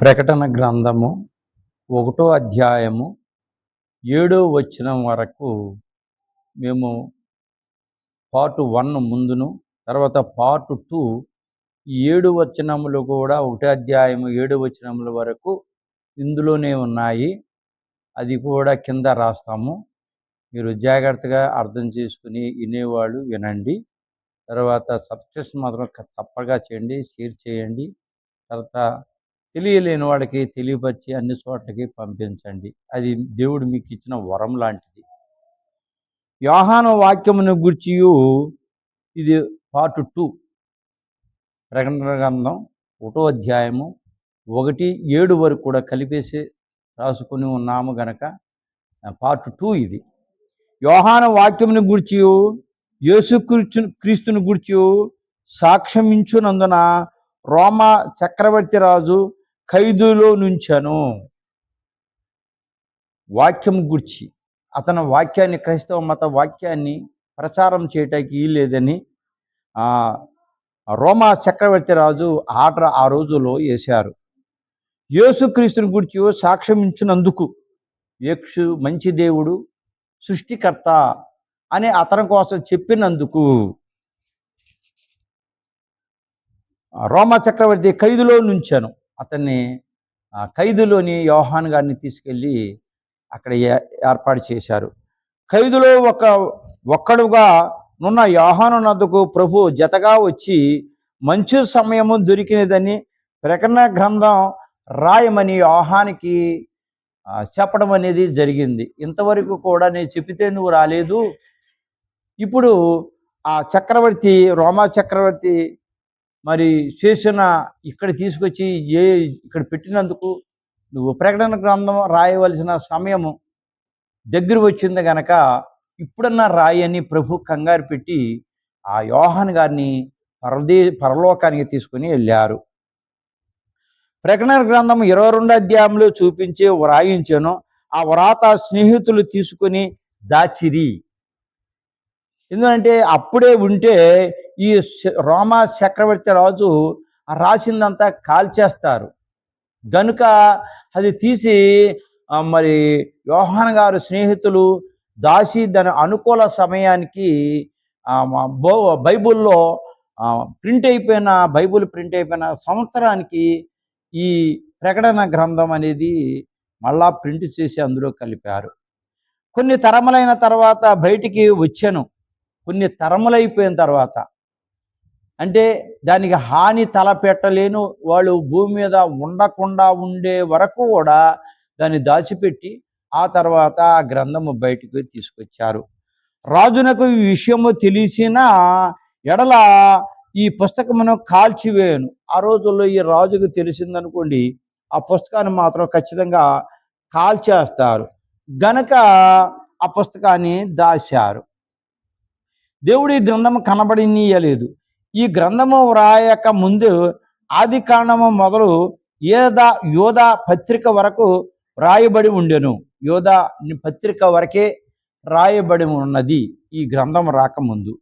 ప్రకటన గ్రంథము 1వ అధ్యాయము 7వ వచనం వరకు మేము పార్ట్ 1 ముందును తర్వాత పార్ట్ 2 ఈ 7 వచనములు కూడా 1వ అధ్యాయము 7 వచనముల వరకు ఇందులోనే ఉన్నాయి. అది కూడా కింద రాస్తాము. మీరు జాగ్రత్తగా అర్థం చేసుకుని వినేవాళ్ళు వినండి. తర్వాత సబ్స్క్రిప్షన్ మాత్రం తప్పగా చేయండి, షేర్ చేయండి. తర్వాత తెలియలేని వాడికి తెలియపరిచి అన్ని చోట్లకి పంపించండి. అది దేవుడు మీకు ఇచ్చిన వరం లాంటిది. యోహాను వాక్యమును గూర్చియు ఇది పార్ట్ 2 ప్రకటన గ్రంథం 1వ అధ్యాయము 1-7 వరకు కూడా కలిపేసి రాసుకుని ఉన్నాము గనక పార్ట్ 2 ఇది. యోహాను వాక్యమును గూర్చియు యేసుక్రీస్తును గూర్చియు సాక్ష్యమించునందున రోమా చక్రవర్తి రాజు ఖైదులో నుంచెను. వాక్యం గురించి అతని వాక్యాన్ని, క్రైస్తవ మత వాక్యాన్ని ప్రచారం చేయటానికి లేదని రోమా చక్రవర్తి రాజు ఆర్డర్ ఆ రోజులో వేశారు. యేసుక్రీస్తుని గురించి సాక్ష్యమించినందుకు, యేసు మంచి దేవుడు, సృష్టికర్త అని అతని కోసం చెప్పినందుకు రోమా చక్రవర్తి ఖైదులో నుంచాను. అతన్ని ఖైదులోని యోహాను గారిని తీసుకెళ్ళి అక్కడ ఏర్పాటు చేశారు. ఖైదులో ఒక్కడుగా నున్న యోహాను నద్దకు ప్రభు జతగా వచ్చి మంచి సమయము దొరికినదని ప్రకటన గ్రంథం రాయమని యోహానికి చెప్పడం అనేది జరిగింది. ఇంతవరకు కూడా నేను చెప్పితే నువ్వు రాలేదు, ఇప్పుడు ఆ చక్రవర్తి, రోమా చక్రవర్తి మరి చేసిన ఇక్కడ తీసుకొచ్చి ఇక్కడ పెట్టినందుకు నువ్వు ప్రకటన గ్రంథం రాయవలసిన సమయము దగ్గర వచ్చింది గనక ఇప్పుడన్నా రాయని ప్రభు కంగారు పెట్టి ఆ యోహాను గారిని పరలోకానికి తీసుకుని వెళ్ళారు. ప్రకటన గ్రంథం 22వ అధ్యాయంలో చూపించే వ్రాయించాను. ఆ వ్రాత స్నేహితులు తీసుకుని దాచిరి. ఎందుకంటే అప్పుడే ఉంటే ఈ రోమా చక్రవర్తి రాజు రాసిందంతా కాల్చేస్తారు గనుక అది తీసి మరి యోహాను గారు స్నేహితులు దాచి దాని అనుకూల సమయానికి బైబిల్లో బైబిల్ ప్రింట్ అయిపోయిన సంవత్సరానికి ఈ ప్రకటన గ్రంథం అనేది మళ్ళా ప్రింట్ చేసి అందులో కలిపారు. కొన్ని తరములైన తర్వాత బయటికి వచ్చాను. కొన్ని తరములైపోయిన తర్వాత అంటే దానికి హాని తలపెట్టలేను వాళ్ళు భూమి మీద ఉండకుండా ఉండే వరకు కూడా దాన్ని దాచిపెట్టి ఆ తర్వాత ఆ గ్రంథము బయటికి తీసుకొచ్చారు. రాజునకు ఈ విషయము తెలిసిన ఎడల ఈ పుస్తకమును కాల్చివేయను. ఆ రోజుల్లో ఈ రాజుకు తెలిసిందనుకోండి, ఆ పుస్తకాన్ని మాత్రం ఖచ్చితంగా కాల్చేస్తారు గనక ఆ పుస్తకాన్ని దాచారు. దేవుడు ఈ గ్రంథము కనబడినీయలేదు. ఈ గ్రంథము వ్రాయక ముందు ఆది కాండము మొదలు యోధా పత్రిక వరకు రాయబడి ఉండెను. యోధా పత్రిక వరకే రాయబడి ఉన్నది ఈ గ్రంథం రాకముందు.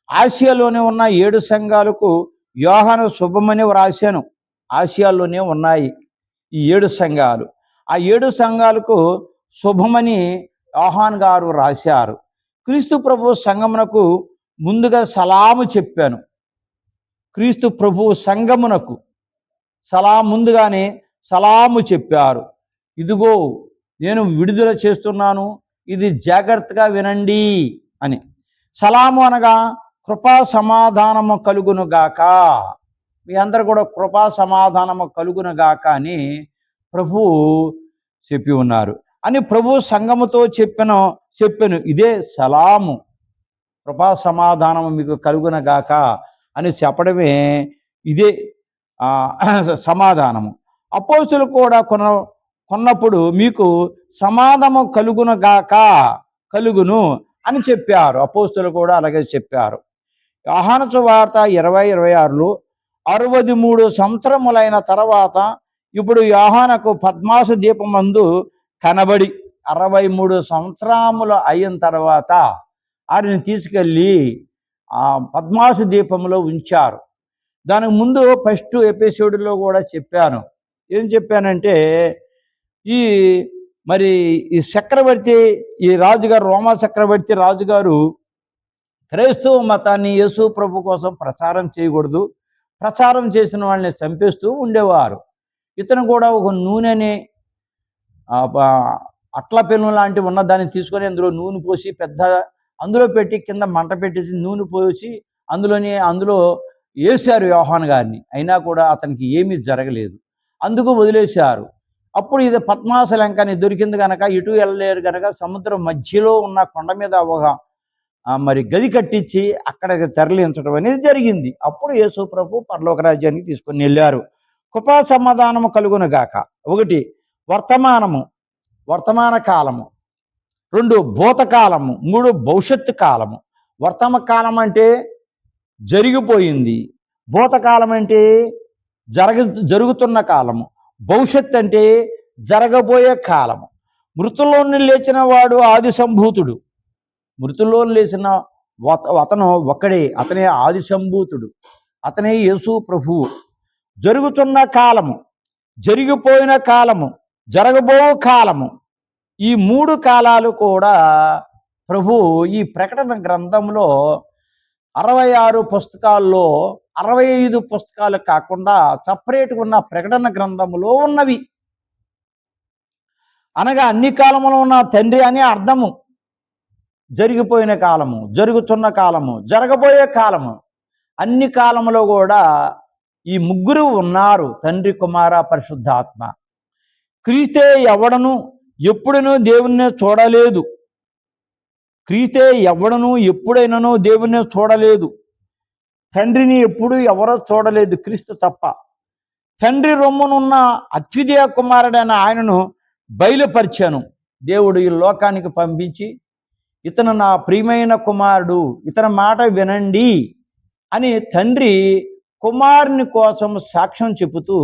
ఆసియాలోనే ఉన్న 7 సంఘాలకు యోహాను శుభమని వ్రాశాను. ఆసియాలోనే ఉన్నాయి ఈ 7 సంఘాలు. ఆ 7 సంఘాలకు శుభమని యోహాను గారు రాశారు. క్రీస్తు ప్రభు సంఘమునకు ముందుగా సలాము చెప్పాను. క్రీస్తు ప్రభు సంఘమునకు ముందుగానే సలాము చెప్పారు. ఇదిగో నేను విడుదల చేస్తున్నాను, ఇది జాగ్రత్తగా వినండి అని. సలాము అనగా కృపా సమాధానము కలుగునుగాక. మీ అందరూ కూడా కృపా సమాధానము కలుగునుగాక అని ప్రభు చెప్పి ఉన్నారు అని ప్రభు సంఘముతో చెప్పాను ఇదే సలాము, కృపా సమాధానము మీకు కలుగునగాక అని చెప్పడమే ఇదే సమాధానము. అపోస్తులు కూడా కొన్నప్పుడు మీకు సమాధానము కలుగును అని చెప్పారు. అపోస్తులు కూడా అలాగే చెప్పారు. యోహాను సువార్త 20:26లో 63 సంవత్సరములైన తర్వాత ఇప్పుడు యోహానుకు పద్మాసు దీపమందు కనబడి 63 సంవత్సరములు అయిన తర్వాత వారిని తీసుకెళ్ళి ఆ పద్మాసు దీపంలో ఉంచారు. దానికి ముందు ఫస్ట్ ఎపిసోడ్లో కూడా చెప్పాను, ఏం చెప్పానంటే ఈ మరి ఈ చక్రవర్తి, ఈ రాజుగారు, రోమా చక్రవర్తి రాజుగారు క్రైస్తవ మతాన్ని యేసు ప్రభు కోసం ప్రచారం చేయకూడదు, ప్రచారం చేసిన వాళ్ళని చంపేస్తూ ఉండేవారు. ఇతను కూడా ఒక నూనెని అట్ల పెను లాంటి ఉన్న దాన్ని తీసుకొని అందులో నూనె పోసి అందులో పెట్టి కింద మంట పెట్టేసి నూనె పోసి అందులో వేశారు యోహాను గారిని. అయినా కూడా అతనికి ఏమీ జరగలేదు, అందుకు వదిలేశారు. అప్పుడు ఇది పద్మాస లంకని దొరికింది కనుక ఇటు వెళ్ళలేరు కనుక సముద్రం మధ్యలో ఉన్న కొండ మీద ఒక మరి గది కట్టించి అక్కడికి తరలించడం అనేది జరిగింది. అప్పుడు యేసు ప్రభు పరలోక రాజ్యానికి తీసుకొని వెళ్ళారు. కృపా సమాధానము కలుగునుగాక. 1 వర్తమాన కాలము, 2 భూతకాలము, 3 భవిష్యత్తు కాలము. వర్తమాన కాలం అంటే జరిగిపోయింది, భూతకాలం అంటే జరుగుతున్న కాలము, భవిష్యత్తు అంటే జరగబోయే కాలము. మృతుల్లోని లేచిన వాడు ఆది సంభూతుడు. మృతుల్లో లేచిన అతను ఒక్కడే, అతనే ఆది సంభూతుడు, అతనే యేసు ప్రభువు. జరుగుతున్న కాలము, జరిగిపోయిన కాలము, జరగబో కాలము, ఈ 3 కాలాలు కూడా ప్రభు ఈ ప్రకటన గ్రంథంలో 66 పుస్తకాల్లో 65 పుస్తకాలు కాకుండా సపరేట్గా ఉన్న ప్రకటన గ్రంథంలో ఉన్నవి. అనగా అన్ని కాలములో ఉన్న తండ్రి అని అర్థము. జరిగిపోయిన కాలము, జరుగుతున్న కాలము, జరగబోయే కాలము, అన్ని కాలములో కూడా ఈ ముగ్గురు ఉన్నారు, తండ్రి, కుమార, పరిశుద్ధాత్మ. క్రీస్తే ఎవడను ఎప్పుడైనా దేవుణ్ణి చూడలేదు. క్రీస్తే ఎవడను ఎప్పుడైనానో దేవుణ్ణి చూడలేదు. తండ్రిని ఎప్పుడు ఎవరో చూడలేదు క్రీస్తు తప్ప. తండ్రి రొమ్మునున్న అద్వితీయ కుమారుడైన ఆయనను బయలుపరిచాను. దేవుడు ఈ లోకానికి పంపించి ఇతను నా ప్రియమైన కుమారుడు, ఇతని మాట వినండి అని తండ్రి కుమారుని కోసం సాక్ష్యం చెబుతూ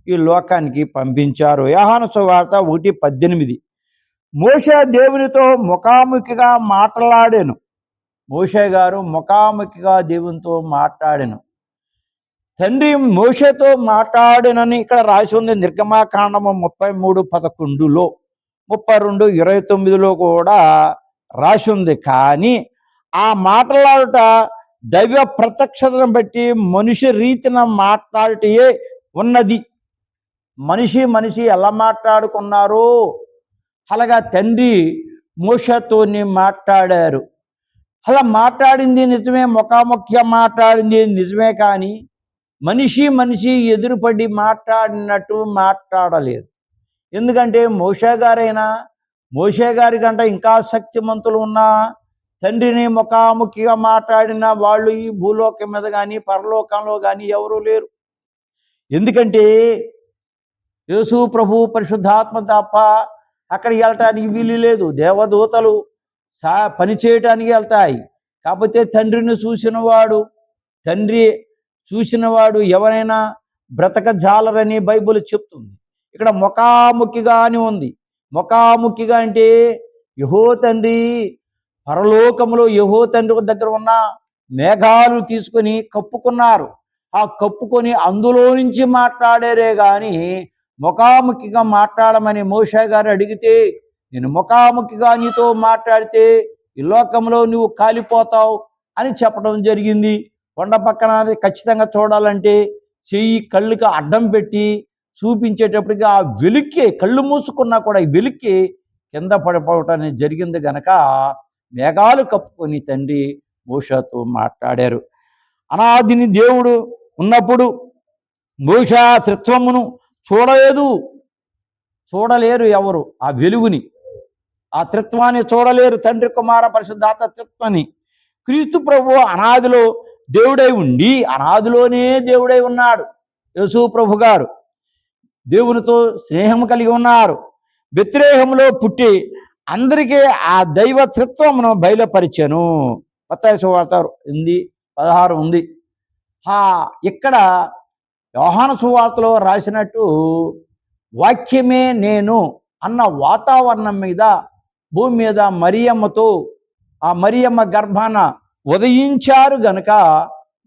ఈ లోకానికి పంపించారు. యోహాను సువార్త 1:18. మోషే దేవునితో ముఖాముఖిగా మాట్లాడాను. మోషే గారు ముఖాముఖిగా దేవునితో మాట్లాడాను. తండ్రి మోషేతో మాట్లాడానని ఇక్కడ రాసి ఉంది. నిర్గమాకాండము 33:11లో, 32:29లో కూడా రాసి ఉంది. కానీ ఆ మాట్లాడుట దైవ ప్రత్యక్షతను బట్టి మనిషి రీతిన మాట్లాడితే ఉన్నది. మనిషి ఎలా మాట్లాడుకున్నారో అలాగా తండ్రి మోషేతోని మాట్లాడారు. అలా మాట్లాడింది నిజమే, ముఖాముఖిగా మాట్లాడింది నిజమే. కానీ మనిషి ఎదురుపడి మాట్లాడినట్టు మాట్లాడలేదు. ఎందుకంటే మోషే గారి కంటే ఇంకా శక్తిమంతులు ఉన్న తండ్రిని ముఖాముఖిగా మాట్లాడిన వాళ్ళు ఈ భూలోకం మీద కానీ పరలోకంలో కానీ ఎవరూ లేరు. ఎందుకంటే యేసు ప్రభు పరిశుద్ధాత్మ తప్ప అక్కడికి వెళ్ళటానికి వీలు లేదు. దేవదూతలు పని చేయటానికి వెళ్తాయి. కాకపోతే తండ్రి చూసినవాడు ఎవరైనా బ్రతకజాలరని బైబిల్ చెప్తుంది. ఇక్కడ ముఖాముఖిగా అని ఉంది. ముఖాముఖిగా అంటే యెహో తండ్రి పరలోకములో యెహో తండ్రి దగ్గర ఉన్న మేఘాలు తీసుకొని కప్పుకున్నారు. ఆ కప్పుకొని అందులో నుంచి మాట్లాడారే కానీ ముఖాముఖిగా మాట్లాడమని మోషే గారు అడిగితే, నేను ముఖాముఖిగా నీతో మాట్లాడితే ఈ లోకంలో నువ్వు కాలిపోతావు అని చెప్పడం జరిగింది. కొండ పక్కన ఖచ్చితంగా చూడాలంటే చెయ్యి కళ్ళుకి అడ్డం పెట్టి చూపించేటప్పటికి ఆ వెలుక్కి, కళ్ళు మూసుకున్నా కూడా ఈ వెలుక్కి కింద పడిపోవటం జరిగింది గనక మేఘాలు కప్పుకొని తండ్రి మోషేతో మాట్లాడారు. అనాదిని దేవుడు ఉన్నప్పుడు మోషే త్రిత్వమును చూడలేరు ఎవరు. ఆ వెలుగుని, ఆ త్రిత్వాన్ని చూడలేరు. తండ్రి, కుమార, పరిశుద్ధాత్మ త్రిత్వాన్ని. క్రీస్తు ప్రభు అనాదిలో దేవుడై ఉండి అనాదిలోనే దేవుడై ఉన్నాడు. యేసు ప్రభు గారు దేవునితో స్నేహం కలిగి ఉన్నారు. బెత్లెహేములో పుట్టి అందరికీ ఆ దైవ త్రిత్వమును బయలుపరిచాను. మత్తయి సువార్త 8:16 ఉంది. ఇక్కడ యోహాను సువార్తలో రాసినట్టు వాక్యమే నేను అన్న వాతావరణం మీద, భూమి మీద మరియమ్మతో, ఆ మరియమ్మ గర్భాన ఉదయించారు గనుక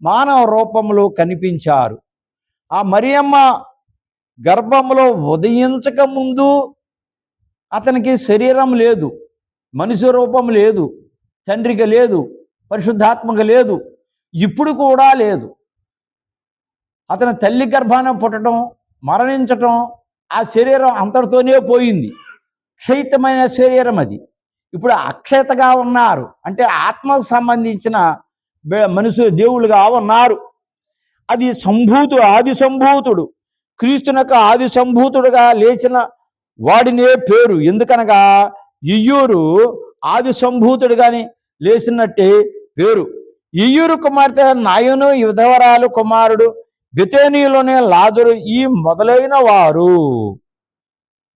మానవ రూపంలో కనిపించారు. ఆ మరియమ్మ గర్భంలో ఉదయించక ముందు అతనికి శరీరం లేదు, మనిషి రూపం లేదు, తండ్రిగా లేదు, పరిశుద్ధాత్మక లేదు, ఇప్పుడు కూడా లేదు. అతని తల్లి గర్భాన పుట్టడం, మరణించటం, ఆ శరీరం అంతటితోనే పోయింది. క్షయితమైన శరీరం అది. ఇప్పుడు అక్షయతగా ఉన్నారు, అంటే ఆత్మకు సంబంధించిన మనుషులు దేవుళ్ళుగా ఉన్నారు. అది ఆది సంభూతుడు, క్రీస్తునకు ఆది సంభూతుడుగా లేచిన వాడినే పేరు. ఎందుకనగా ఇయ్యూరు ఆది సంభూతుడుగాని లేచినట్టే పేరు. ఇయ్యూరు కుమార్తె నాయును విధవరాలు కుమారుడు బెతేనీలోనే లాజరు ఈ మొదలైన వారు.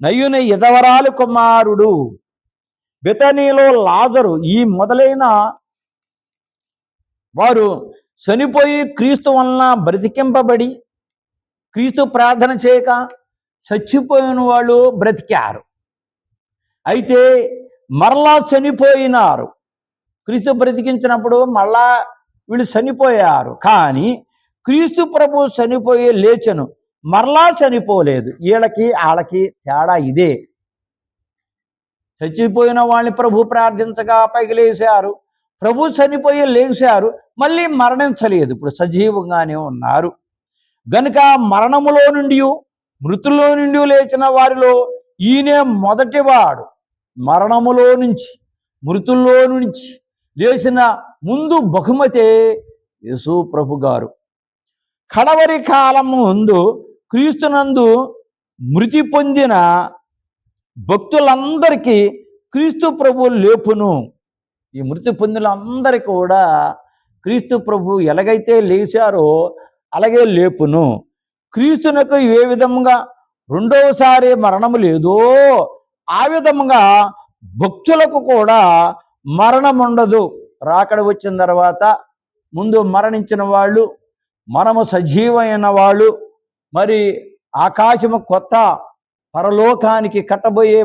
నయుని విధవరాలు కుమారుడు బెతనీలో లాజరు ఈ మొదలైన వారు చనిపోయి క్రీస్తు వలన బ్రతికింపబడి, క్రీస్తు ప్రార్థన చేయక చచ్చిపోయిన వాళ్ళు బ్రతికారు. అయితే మరలా చనిపోయినారు. క్రీస్తు బ్రతికించినప్పుడు మళ్ళా వీళ్ళు చనిపోయారు. కానీ క్రీస్తు ప్రభు చనిపోయి లేచెను, మరలా చనిపోలేదు. వాళ్ళకి తేడా ఇదే. చచ్చిపోయిన వాళ్ళని ప్రభు ప్రార్థించగా పైకి లేచారు, ప్రభు చనిపోయి లేచారు, మళ్ళీ మరణించలేదు, ఇప్పుడు సజీవంగానే ఉన్నారు. గనుక మరణములో నుండి మృతుల్లో నుండి లేచిన వారిలో ఈయనే మొదటివాడు. మరణములో నుంచి మృతుల్లో నుంచి లేచిన ముందు బహుమతే యేసు ప్రభు గారు. కడవరి కాలము ముందు క్రీస్తునందు మృతి పొందిన భక్తులందరికీ క్రీస్తు ప్రభు లేపును. ఈ మృతి పొందినందరికీ కూడా క్రీస్తు ప్రభు ఎలాగైతే లేచారో అలాగే లేపును. క్రీస్తునకు ఏ విధంగా రెండవసారి మరణము లేదో ఆ విధంగా భక్తులకు కూడా మరణం ఉండదు. రాకడ వచ్చిన తర్వాత ముందు మరణించిన వాళ్ళు, మనము సజీవమైన వాళ్ళు, మరి ఆకాశము కొత్త పరలోకానికి కట్టబోయే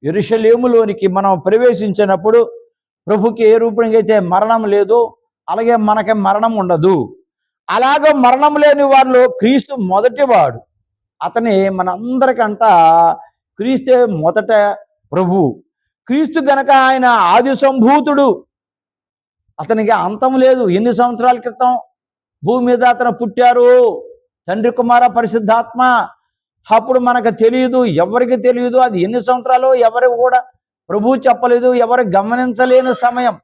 యెరూషలేములోనికి మనం ప్రవేశించినప్పుడు ప్రభుకి ఏ రూపంగా అయితే మరణం లేదో అలాగే మనకి మరణం ఉండదు. అలాగే మరణం లేని వారిలో క్రీస్తు మొదటివాడు. అతని మనందరికంట క్రీస్తే మొదట ప్రభు. క్రీస్తు గనక ఆయన ఆది సంభూతుడు, అతనికి అంతం లేదు. ఎన్ని సంవత్సరాల క్రితం భూమి మీద అతను పుట్టారు, తండ్రి కుమార పరిశుద్ధాత్మ, అప్పుడు మనకు తెలియదు, ఎవరికి తెలియదు. అది ఎన్ని సంవత్సరాలు ఎవరికి కూడా ప్రభు చెప్పలేదు, ఎవరు గమనించలేని సమయం.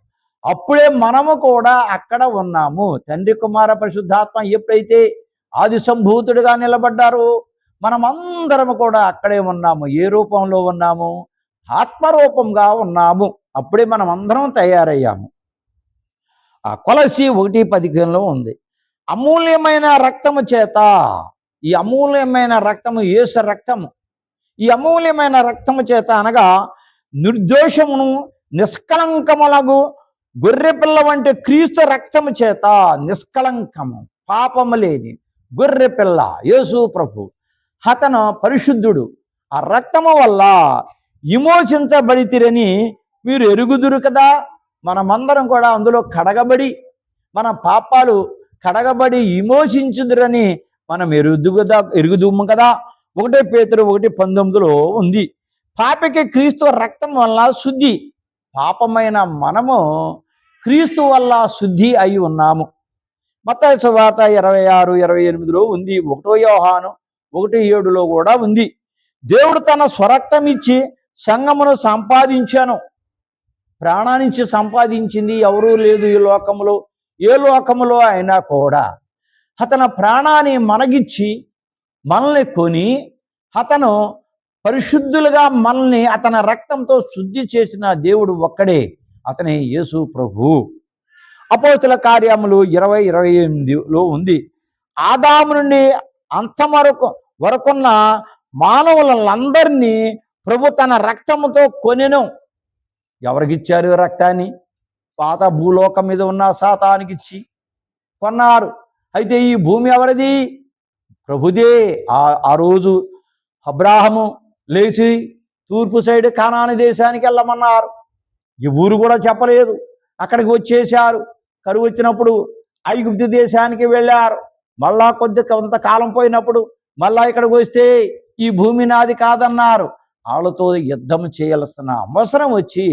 అప్పుడే మనము కూడా అక్కడ ఉన్నాము. తండ్రి కుమార పరిశుద్ధాత్మ ఎప్పుడైతే ఆది సంభూతుడిగా నిలబడ్డారు, మనమందరము కూడా అక్కడే ఉన్నాము. ఏ రూపంలో ఉన్నాము? ఆత్మరూపంగా ఉన్నాము. అప్పుడే మనం అందరం తయారయ్యాము. ఆ కొలసి 1:15 ఉంది, అమూల్యమైన రక్తము చేత. ఈ అమూల్యమైన రక్తము యేసు రక్తము. ఈ అమూల్యమైన రక్తము చేత అనగా నిర్దోషమును నిష్కళంకములగు గొర్రెపిల్ల వంటి క్రీస్తు రక్తము చేత, నిష్కళంకము పాపము లేని గొర్రెపిల్ల యేసు ప్రభు, అతను పరిశుద్ధుడు. ఆ రక్తము వల్ల విమోచించబడితిరని మీరు ఎరుగుదురు కదా. మనమందరం కూడా అందులో కడగబడి, మన పాపాలు కడగబడి విమోచించుదురని మనం ఎరుగుదుము కదా. 1 పేతురు 1:19 ఉంది. పాపికి క్రీస్తు రక్తం వల్ల శుద్ధి. పాపమైన మనము క్రీస్తు వల్ల శుద్ధి అయి ఉన్నాము. మత్తయి సువార్త 26:28 ఉంది. 1 యోహాను 1:7 కూడా ఉంది. దేవుడు తన స్వరక్తం ఇచ్చి సంఘమును సంపాదించాను. ప్రాణానికి సంపాదించింది ఎవరూ లేదు ఈ లోకములో. ఏ లోకములో అయినా కూడా అతని ప్రాణాన్ని మనగిచ్చి మనల్ని కొని, అతను పరిశుద్ధులుగా మనల్ని అతని రక్తంతో శుద్ధి చేసిన దేవుడు ఒక్కడే, అతనే యేసు ప్రభు. అపోస్తుల కార్యములు 20:28 ఉంది. ఆదాము నుండి అంతం వరకున్న మానవులందరినీ ప్రభు తన రక్తముతో కొనెను. ఎవరికిచ్చారు రక్తాన్ని? పాత భూలోకం మీద ఉన్న సాతానికి ఇచ్చి కొన్నారు. అయితే ఈ భూమి ఎవరిది? ప్రభుదే. ఆ రోజు అబ్రాహము లేచి తూర్పు సైడ్ కానాను దేశానికి వెళ్ళమన్నారు. ఈ ఊరు కూడా చెప్పలేదు, అక్కడికి వచ్చేశారు. కరువు వచ్చినప్పుడు ఐగుప్తు దేశానికి వెళ్ళారు. మళ్ళా కొంతకాలం పోయినప్పుడు మళ్ళా ఇక్కడికి వస్తే ఈ భూమి నాది కాదన్నారు. వాళ్ళతో యుద్ధం చేయాల్సిన అవసరం వచ్చి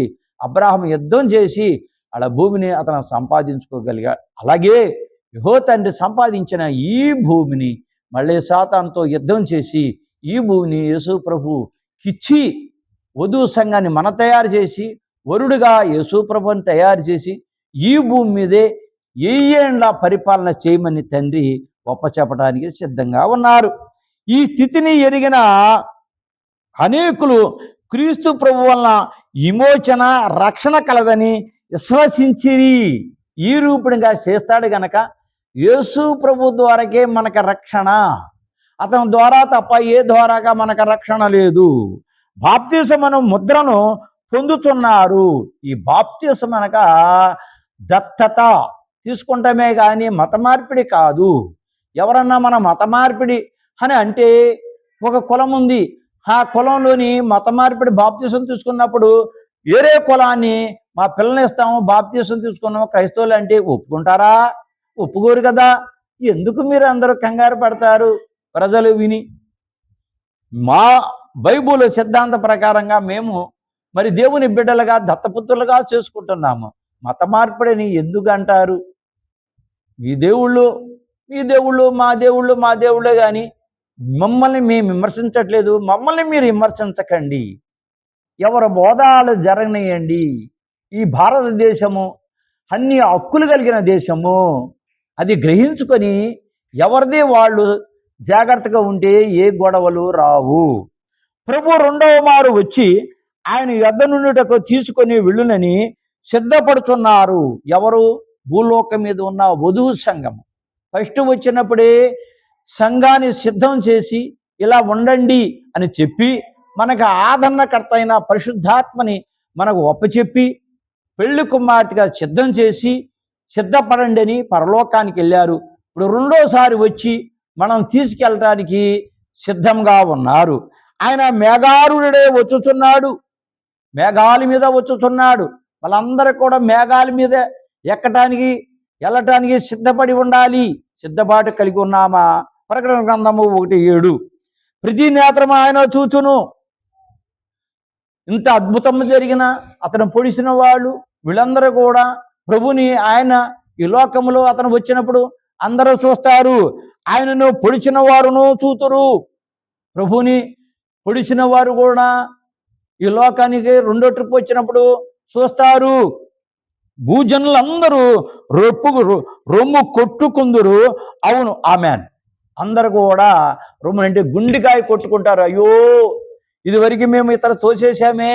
అబ్రాహాం యుద్ధం చేసి వాళ్ళ భూమిని అతను సంపాదించుకోగలిగాడు. అలాగే యెహోవా తండ్రి సంపాదించిన ఈ భూమిని మళ్ళీ సాతానుతో యుద్ధం చేసి ఈ భూమిని యేసు ప్రభుకిచ్చి వధువు సంఘాన్ని మన తయారు చేసి వరుడుగా యేసు ప్రభుని తయారు చేసి ఈ భూమి మీదే ఏళ్ళ పరిపాలన చేయమని తండ్రి ఒప్పచెప్పడానికి సిద్ధంగా ఉన్నారు. ఈ స్థితిని ఎరిగిన అనేకులు క్రీస్తు ప్రభు వలన విమోచన రక్షణ కలదని విశ్వసించిరి. ఈ రూపునిగా చేస్తాడు గనక యేసు ప్రభు ద్వారాకే మనకు రక్షణ. అతని ద్వారా తప్ప ఏ ద్వారాగా మనకు రక్షణ లేదు. బాప్తిసమను ముద్రను పొందుతున్నారు. ఈ బాప్తిసం అనగా దత్తత తీసుకుంటామే కానీ మత మార్పిడి కాదు. ఎవరన్నా మన మత మార్పిడి అని అంటే ఒక కులం ఉంది, ఆ కులంలోని మత మార్పిడి బాప్తిసం తీసుకున్నప్పుడు వేరే కులాన్ని మా పిల్లల్ని ఇస్తాము బాప్తిసం తీసుకున్నాము క్రైస్తవులు అంటే ఒప్పుకుంటారా? ఒప్పుకోరు కదా. ఎందుకు మీరు అందరూ కంగారు పడతారు? ప్రజలు విని మా బైబుల్ సిద్ధాంత ప్రకారంగా మేము మరి దేవుని బిడ్డలుగా దత్తపుత్రులుగా చేసుకుంటున్నాము. మత మార్పిడిని ఎందుకు అంటారు? మీ దేవుళ్ళు మా దేవుళ్ళే కానీ మమ్మల్ని మేము విమర్శించట్లేదు. మమ్మల్ని మీరు విమర్శించకండి. ఎవరి బోధాలు జరగనియండి. ఈ భారతదేశము అన్ని హక్కులు కలిగిన దేశము. అది గ్రహించుకొని ఎవరిదే వాళ్ళు జాగ్రత్తగా ఉంటే ఏ గొడవలు రావు. ప్రభు రెండవ మారు వచ్చి ఆయన యొద్ద నుండుటకు తీసుకొని వెళ్ళునని సిద్ధపడుతున్నారు. ఎవరు? భూలోకం మీద ఉన్న వధువు సంఘం. ఫస్ట్ వచ్చినప్పుడే సంఘాన్ని సిద్ధం చేసి ఇలా ఉండండి అని చెప్పి మనకు ఆదరణకర్త అయిన పరిశుద్ధాత్మని మనకు ఒప్పచెప్పి పెళ్లి కుమార్తెగా సిద్ధం చేసి సిద్ధపడండి అని పరలోకానికి వెళ్ళారు. ఇప్పుడు రెండోసారి వచ్చి మనం తీసుకెళ్ళటానికి సిద్ధంగా ఉన్నారు. ఆయన మేఘారుడే వచ్చుచున్నాడు. మేఘాల మీద వచ్చుచున్నాడు. వాళ్ళందరూ కూడా మేఘాల మీద ఎక్కటానికి వెళ్ళటానికి సిద్ధపడి ఉండాలి. సిద్ధపాటు కలిగి ఉన్నామా? ప్రకటన గ్రంథము 1:7 ప్రతి నేత్రము ఆయన చూచును. ఇంత అద్భుతం జరిగిన అతను పొడిసిన వాళ్ళు వీళ్ళందరూ కూడా ప్రభుని ఆయన ఈ లోకంలో అతను వచ్చినప్పుడు అందరూ చూస్తారు. ఆయనను పొడిచిన వారును చూతురు. ప్రభుని పొడిచిన వారు కూడా ఈ లోకానికి రెండో ట్రిప్ వచ్చినప్పుడు చూస్తారు. భూజనులందరూ రొమ్ము కొట్టుకుందురు. అవును, ఆమెన్. అందరు కూడా రొమ్ము అంటే గుండెకాయ కొట్టుకుంటారు. అయ్యో, ఇదివరకు మేము ఇతను తోసేసామే,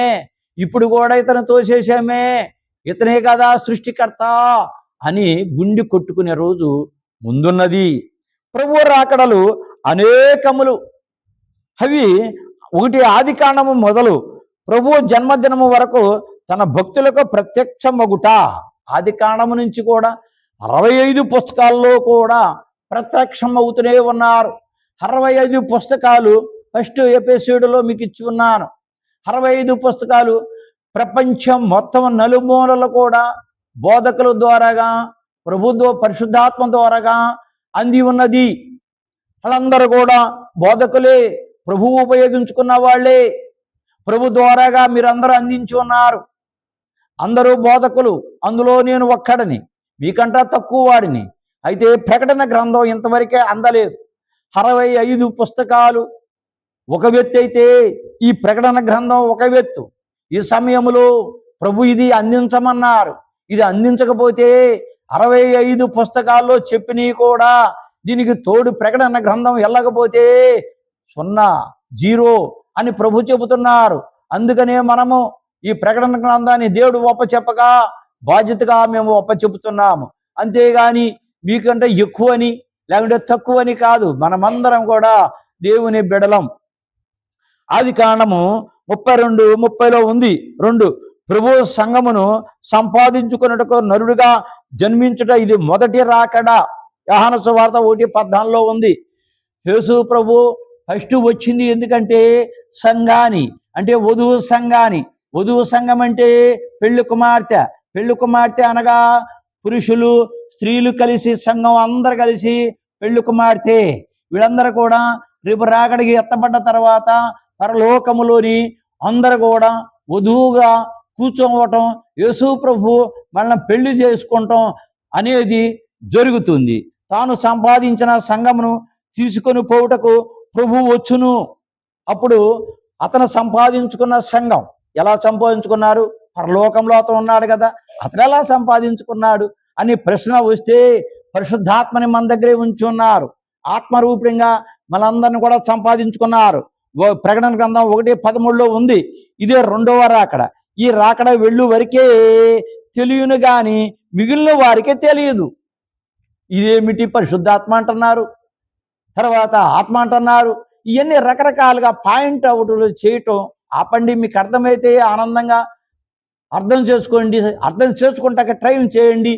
ఇప్పుడు కూడా ఇతను తోసేసామే, ఇతనే కదా సృష్టికర్త అని గుండె కొట్టుకునే రోజు ముందున్నది. ప్రభు రాకడలు అనేకములు. అవి ఒకటి ఆదికాండము మొదలు ప్రభు జన్మదినము వరకు తన భక్తులకు ప్రత్యక్షమగుట. ఆదికాండము నుంచి కూడా 65 పుస్తకాల్లో కూడా ప్రత్యక్షం అవుతూనే ఉన్నారు. 65 పుస్తకాలు ఫస్ట్ ఎపిసోడ్లో మీకు ఇచ్చి ఉన్నాను. 65 పుస్తకాలు ప్రపంచం మొత్తం నలుమూలలు కూడా బోధకుల ద్వారాగా ప్రభుత్వ పరిశుద్ధాత్మ ద్వారాగా అంది ఉన్నది. వాళ్ళందరూ కూడా బోధకులే, ప్రభువు ఉపయోగించుకున్న వాళ్ళే. ప్రభు ద్వారాగా మీరందరూ అందించి ఉన్నారు. అందరూ బోధకులు. అందులో నేను ఒక్కడిని, మీకంటా తక్కువ వాడిని. అయితే ప్రకటన గ్రంథం ఇంతవరకే అందలేదు. 65 పుస్తకాలు ఒక వ్యక్తి అయితే ఈ ప్రకటన గ్రంథం ఒక వ్యక్తి. ఈ సమయంలో ప్రభు ఇది అందించమన్నారు. ఇది అందించకపోతే 65 పుస్తకాల్లో చెప్పినవి కూడా దీనికి తోడు ప్రకటన గ్రంథం వెళ్ళకపోతే 0, 0 అని ప్రభు చెబుతున్నారు. అందుకనే మనము ఈ ప్రకటన గ్రంథాన్ని దేవుడు ఒప్పచెప్పగా బాధ్యతగా మేము ఒప్పచెబుతున్నాము. అంతేగాని మీకంటే ఎక్కువని లేకుంటే తక్కువని కాదు. మనమందరం కూడా దేవుని బిడలం. ఆదికాండము 32:30లో ఉంది. 2 ప్రభు సంఘమును సంపాదించుకున్నట్టుకు నరుడుగా జన్మించుట ఇది మొదటి రాకడ. యోహాను సువార్త 1:14లో ఉంది. యేసు ప్రభు ఫస్ట్ వచ్చింది ఎందుకంటే సంఘాన్ని, అంటే వధువు సంఘాన్ని. వధువు సంఘం అంటే పెళ్లి కుమార్తె. పెళ్లి కుమార్తె అనగా పురుషులు స్త్రీలు కలిసి సంఘం అందరు కలిసి పెళ్లి కుమార్తె. వీళ్ళందరూ కూడా రేపు రాకడికి ఎత్తబడ్డ తర్వాత పరలోకములోని అందరు కూడా వధువుగా కూర్చోవటం, యేసు ప్రభు మనల్ని పెళ్లి చేసుకుంటాం అనేది జరుగుతుంది. తాను సంపాదించిన సంఘమును తీసుకొని పోవుటకు ప్రభు వచ్చును. అప్పుడు అతను సంపాదించుకున్న సంఘం ఎలా సంపాదించుకున్నారు? పరలోకంలో అతను ఉన్నాడు కదా, అతను ఎలా సంపాదించుకున్నాడు అని ప్రశ్న వస్తే పరిశుద్ధాత్మని మన దగ్గరే ఉంచి ఉన్నారు. ఆత్మరూపంగా మనందరిని కూడా సంపాదించుకున్నారు. ప్రకటన గ్రంథం 1:13 ఉంది. ఇదే రెండవ రాకడ. ఈ రాకడ వెళ్ళు వరకే తెలియను కానీ మిగిలిన వారికే తెలియదు. ఇదేమిటి? పరిశుద్ధాత్మ అంటున్నారు, తర్వాత ఆత్మ అంటున్నారు. ఇవన్నీ రకరకాలుగా పాయింట్ అవుట్ చేయటం ఆపండి. మీకు అర్థమైతే ఆనందంగా అర్థం చేసుకోండి, అర్థం చేసుకుంటాక ట్రై చేయండి.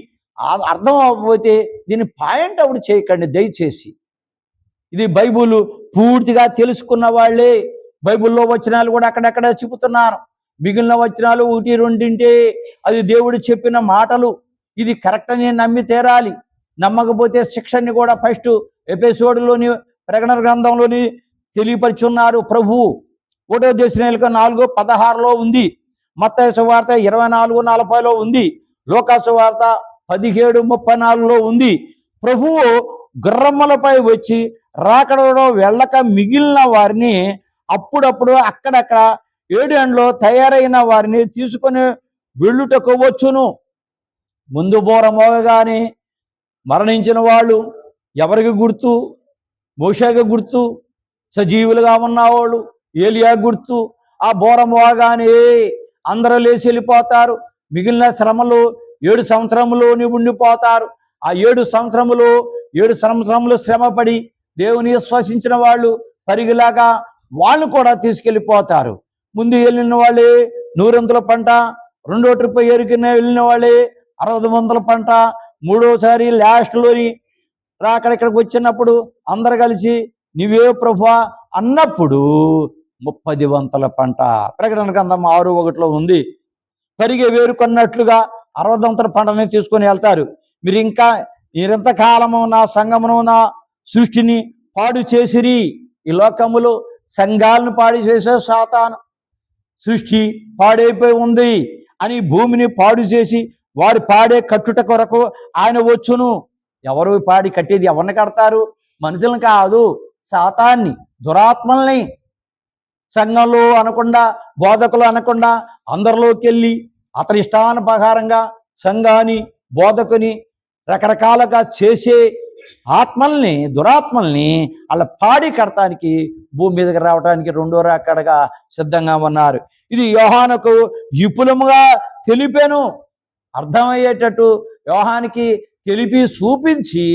అర్థం అవ్వకపోతే దీన్ని పాయింట్ అవుట్ చేయకండి దయచేసి. ఇది బైబుల్ పూర్తిగా తెలుసుకున్న వాళ్ళే బైబిల్లో వచనాలు కూడా అక్కడక్కడ చెబుతున్నారు. మిగిలిన వచనాలు 1-2 అది దేవుడు చెప్పిన మాటలు. ఇది కరెక్ట్ అని నమ్మి తీరాలి. నమ్మకపోతే శిక్షని కూడా ఫస్ట్ ఎపిసోడ్లోని ప్రకటన గ్రంథంలోని తెలియపరుచున్నారు ప్రభువు. 1వ దశలోనిక 4:16 ఉంది. మత్తయి సువార్త 24:40 ఉంది. లూకా సువార్త 17:34 ఉంది. ప్రభువు గుర్రములపై వచ్చి రాకడలో వెళ్ళక మిగిలిన వారిని అప్పుడప్పుడు అక్కడక్కడ 7 ఎండ్లో తయారైన వారిని తీసుకొని వెళ్ళుటకు వచ్చును. ముందు బోర మోగగానే మరణించిన వాళ్ళు ఎవరికి గుర్తు? మోషేకి గుర్తు. సజీవులుగా ఉన్నవాళ్ళు ఏలియా గుర్తు. ఆ బోర మోగానే అందరూ లేచి వెళ్ళిపోతారు. మిగిలిన శ్రమలు 7 సంవత్సరములోని ఉండిపోతారు. ఆ 7 సంవత్సరములు శ్రమపడి దేవుని విశ్వసించిన వాళ్ళు పరిగిలాగా వాళ్ళు కూడా తీసుకెళ్ళిపోతారు. ముందు వెళ్ళిన వాళ్ళే 100 పంట, రెండో ట్రిప్ ఎరికిన వెళ్ళిన వాళ్ళే 60 పంట, మూడోసారి లాస్ట్లోని రాకడిక్కడికి వచ్చినప్పుడు అందరు కలిసి నీవే ప్రభువా అన్నప్పుడు 30 పంట. ప్రకటన గ్రంథం 6:1 ఉంది. పరిగె వేరుకొన్నట్లుగా 60 పంటని తీసుకొని వెళ్తారు. మీరింతకాలము నా సంఘమును నా సృష్టిని పాడు చేసిరి. ఈ లోకములో సంఘాలను పాడు చేసే సాతాను. సృష్టి పాడైపోయి ఉంది అని భూమిని పాడు చేసి వారు పాడే కట్టుట కొరకు ఆయన వచ్చును. ఎవరు పాడి కట్టేది? ఎవరిని కడతారు? మనుషులను కాదు, సాతాన్ని, దురాత్మల్ని. సంఘంలో అనకుండా, బోధకులు అనకుండా అందరిలోకి వెళ్ళి అతని ఇష్టానుప్రకారంగా సంఘాన్ని, బోధకుని రకరకాలుగా చేసే ఆత్మల్ని, దురాత్మల్ని వాళ్ళ పాడి కడటానికి భూమి మీదకి రావడానికి రెండో రాకడగా సిద్ధంగా ఉన్నారు. ఇది యోహానుకు విపులముగా తెలిపాను. అర్థమయ్యేటట్టు యోహానికి తెలిపి చూపించి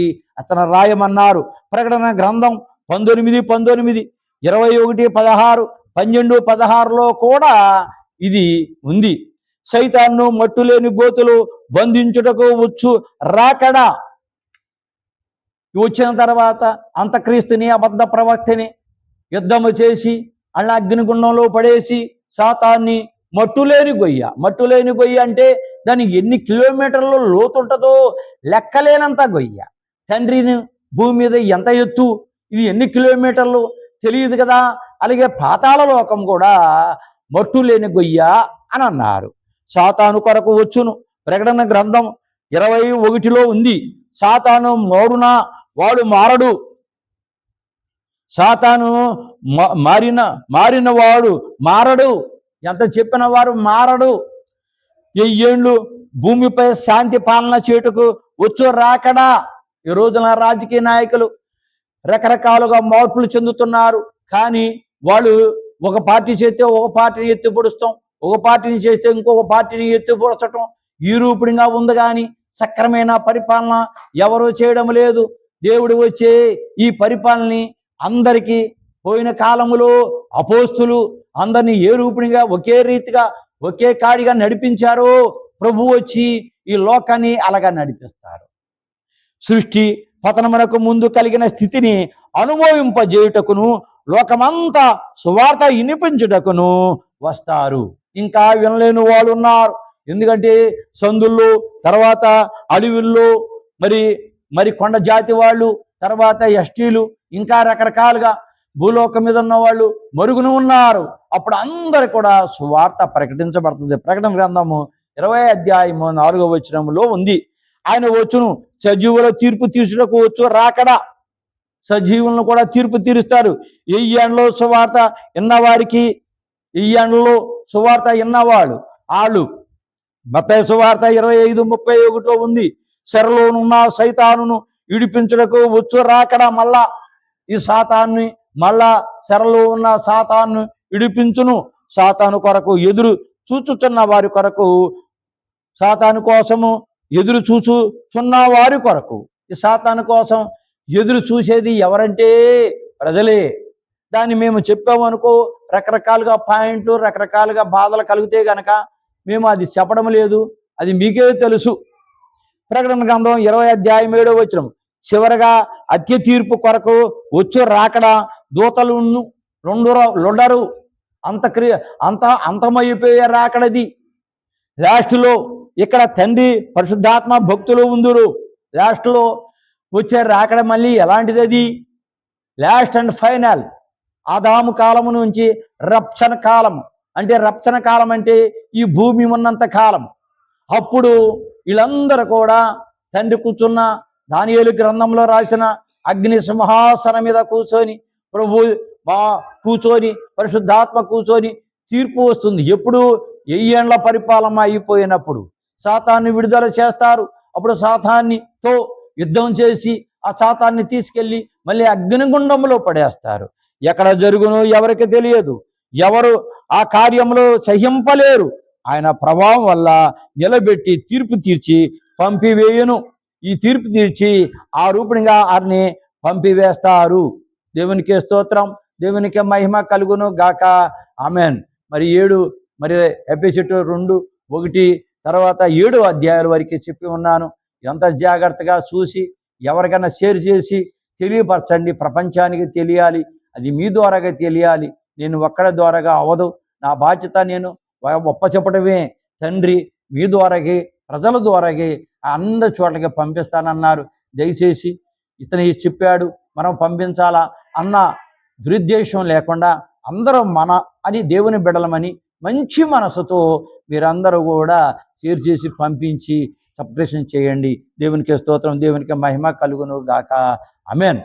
అతను రాయమన్నారు. ప్రకటన గ్రంథం 19:19, 21:16, 12:16 కూడా ఇది ఉంది. సైతాన్ను మట్టులేని గోతులు బంధించుటకు వచ్చు రాకడా. వచ్చిన తర్వాత అంతక్రీస్తుని, అబద్ధ ప్రవక్తని యుద్ధము చేసి అలా అగ్నిగుండంలో పడేసి సాతాన్ని మట్టులేని గొయ్య అంటే దానికి ఎన్ని కిలోమీటర్లు లోతుంటుందో లెక్కలేనంత గొయ్య. తండ్రిని భూమి మీద ఎంత ఎత్తు, ఇది ఎన్ని కిలోమీటర్లు తెలియదు కదా. అలాగే పాతాళ లోకం కూడా మట్టులేని గొయ్య అని అన్నారు. సాతాను కొరకు వచ్చును. ప్రకటన గ్రంథం 21 ఉంది. సాతాను మోడునా వాడు మారడు. సాతాను మారిన వాడు మారడు. ఎంత చెప్పిన వారు మారడు. 1000 ఏళ్ళు భూమిపై శాంతి పాలన చేటుకు వచ్చు రాకడా. ఈ రోజున రాజకీయ నాయకులు రకరకాలుగా మార్పులు చెందుతున్నారు. కానీ వాళ్ళు ఒక పార్టీ చేస్తే ఒక పార్టీని ఎత్తిపొడుస్తాం, ఒక పార్టీని చేస్తే ఇంకొక పార్టీని ఎత్తిపొడచటం ఈ రూపుడిగా ఉంది. కానీ సక్రమైన పరిపాలన ఎవరూ చేయడం లేదు. దేవుడు వచ్చే ఈ పరిపాలనని అందరికీ పోయిన కాలములో అపోస్తులు అందరినీ ఏ రూపునిగా ఒకే రీతిగా ఒకే కాడిగా నడిపించారో ప్రభు వచ్చి ఈ లోకాన్ని అలాగా నడిపిస్తారు. సృష్టి పతనమునకు ముందు కలిగిన స్థితిని అనుభవింపజేయుటకును లోకమంతా సువార్త వినిపించుటకును వస్తారు. ఇంకా వినలేని వాళ్ళు ఉన్నారు. ఎందుకంటే సందుల్లో, తర్వాత అడవుల్లో, మరి కొండ జాతి వాళ్ళు, తర్వాత ఎస్టీలు, ఇంకా రకరకాలుగా భూలోకం మీద ఉన్న వాళ్ళు మరుగున ఉన్నారు. అప్పుడు అందరు కూడా సువార్త ప్రకటించబడుతుంది. ప్రకటన గ్రంథము 20వ అధ్యాయము 4వ వచనంలో ఉంది. ఆయన వచ్చును సజీవుల తీర్పు తీర్చుటకు వచ్చు రాకడా. సజీవులను కూడా తీర్పు తీరుస్తారు. ఈ ఎండలో సువార్త విన్నవారికి, ఈ ఎండలో సువార్త విన్నవాళ్ళు వాళ్ళు మత్తయి సువార్త 25:31 ఉంది. చెరలోనున్న సైతానును విడిపించుటకు వచ్చు రాకడా. మళ్ళా ఈ సాతాన్ని, మళ్ళా చెరలో ఉన్న సాతాను విడిపించును. సాతాను కొరకు ఎదురు చూచుచున్న వారి కొరకు, సాతాను కోసము ఎదురు చూచుచున్న వారి కొరకు. ఈ సాతాను కోసం ఎదురు చూసేది ఎవరంటే ప్రజలే. దాన్ని మేము చెప్పామనుకో, రకరకాలుగా పాయింట్లు, రకరకాలుగా బాధలు కలిగితే గనక మేము అది చెప్పడం లేదు, అది మీకే తెలుసు. ప్రకటన గ్రంథం 20వ అధ్యాయం 7వ వచనం, చివరగా అత్య తీర్పు కొరకు వచ్చు రాకడా. దూతలు లొండరు, అంతమైపోయే రాకడది. లాస్ట్లో ఇక్కడ తండ్రి, పరిశుద్ధాత్మ, భక్తులు ఉందురు. లాస్ట్లో వచ్చే రాకడ మళ్ళీ ఎలాంటిది? అది లాస్ట్ అండ్ ఫైనల్. ఆదాము కాలము నుంచి రప్చన కాలం, అంటే రప్చన కాలం అంటే ఈ భూమి ఉన్నంత కాలం. అప్పుడు వీళ్ళందరూ కూడా తండ్రి కూర్చున్న దానియేలు గ్రంథంలో రాసిన అగ్ని సింహాసనం మీద కూర్చొని, ప్రభు కూర్చొని, పరిశుద్ధాత్మ కూర్చొని తీర్పు వస్తుంది. ఎప్పుడు? 1000 ఏండ్ల పరిపాలన అయిపోయినప్పుడు సాతాన్ని విడుదల చేస్తారు. అప్పుడు సాతాన్నితో యుద్ధం చేసి ఆ సాతాన్ని తీసుకెళ్ళి మళ్ళీ అగ్నిగుండంలో పడేస్తారు. ఎక్కడ జరుగునో ఎవరికి తెలియదు, ఎవరు ఆ కార్యంలో సహింపలేరు. ఆయన ప్రభావం వల్ల నిలబెట్టి తీర్పు తీర్చి పంపివేయును. ఈ తీర్పు తీర్చి ఆ రూపంగా వారిని పంపివేస్తారు. దేవునికి స్తోత్రం, దేవునికి మహిమ కలుగును గాక. ఆమెన్. మరి ఎఫెసీయులు 2:1 తర్వాత 7 అధ్యాయాల వరకు చెప్పి ఉన్నాను. ఎంత జాగ్రత్తగా చూసి ఎవరికైనా షేర్ చేసి తెలియపరచండి. ప్రపంచానికి తెలియాలి, అది మీ ద్వారాగా తెలియాలి. నేను ఒక్కడి ద్వారాగా అవ్వదు. నా బాధ్యత నేను ఒప్పచెప్పడమే. తండ్రి మీ ద్వారాగే, ప్రజల ద్వారాగే అందరి చోట్లకి పంపిస్తానన్నారు. దయచేసి ఇతను చెప్పాడు, మనం పంపించాలా అన్న దురుద్దేశం లేకుండా అందరూ మన అని దేవుని బిడలమని మంచి మనసుతో మీరందరూ కూడా షేర్ చేసి పంపించి సబ్స్క్రిప్షన్ చేయండి. దేవునికి స్తోత్రం, దేవునికి మహిమ కలుగును గాక. ఆమేన్.